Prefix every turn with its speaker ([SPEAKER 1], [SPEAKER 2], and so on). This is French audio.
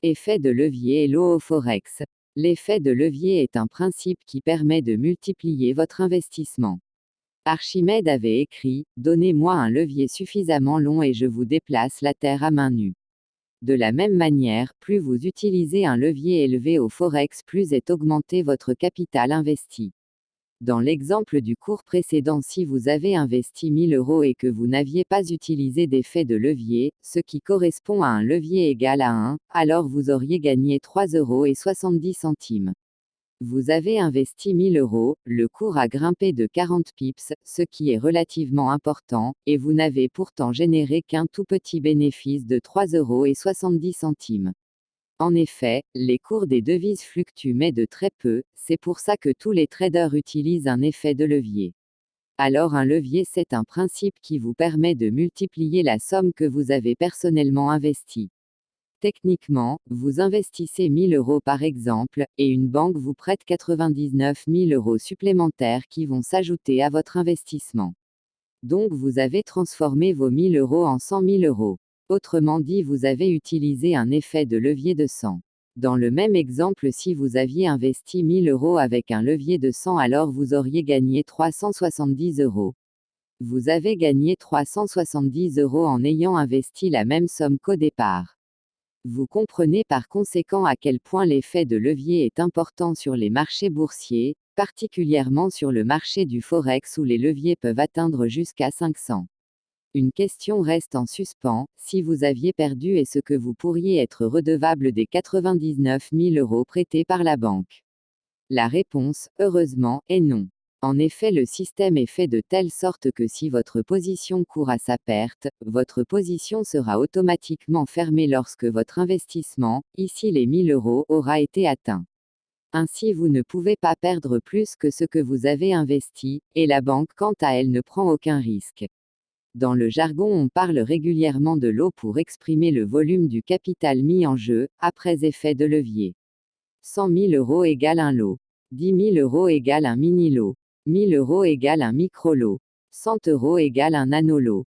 [SPEAKER 1] Effet de levier et lot au Forex. L'effet de levier est un principe qui permet de multiplier votre investissement. Archimède avait écrit « Donnez-moi un levier suffisamment long et je vous déplace la terre à main nue ». De la même manière, plus vous utilisez un levier élevé au Forex, plus est augmenté votre capital investi. Dans l'exemple du cours précédent, si vous avez investi 1000 € et que vous n'aviez pas utilisé d'effet de levier, ce qui correspond à un levier égal à 1, alors vous auriez gagné 3,70 €. Vous avez investi 1000 €, le cours a grimpé de 40 pips, ce qui est relativement important, et vous n'avez pourtant généré qu'un tout petit bénéfice de 3,70 €. En effet, les cours des devises fluctuent mais de très peu, c'est pour ça que tous les traders utilisent un effet de levier. Alors un levier, c'est un principe qui vous permet de multiplier la somme que vous avez personnellement investie. Techniquement, vous investissez 1000 € par exemple, et une banque vous prête 99 000 € supplémentaires qui vont s'ajouter à votre investissement. Donc vous avez transformé vos 1000 € en 100 000 €. Autrement dit, vous avez utilisé un effet de levier de 100. Dans le même exemple, si vous aviez investi 1000 € avec un levier de 100, alors vous auriez gagné 370 €. Vous avez gagné 370 € en ayant investi la même somme qu'au départ. Vous comprenez par conséquent à quel point l'effet de levier est important sur les marchés boursiers, particulièrement sur le marché du Forex où les leviers peuvent atteindre jusqu'à 500. Une question reste en suspens: si vous aviez perdu, est-ce que vous pourriez être redevable des 99 000 € prêtés par la banque? La réponse, heureusement, est non. En effet, le système est fait de telle sorte que si votre position court à sa perte, votre position sera automatiquement fermée lorsque votre investissement, ici les 1000 €, aura été atteint. Ainsi vous ne pouvez pas perdre plus que ce que vous avez investi, et la banque quant à elle ne prend aucun risque. Dans le jargon, on parle régulièrement de lot pour exprimer le volume du capital mis en jeu, après effet de levier. 100 000 € égale un lot. 10 000 € égale un mini-lot. 1000 € égale un micro-lot. 100 € égale un nano-lot.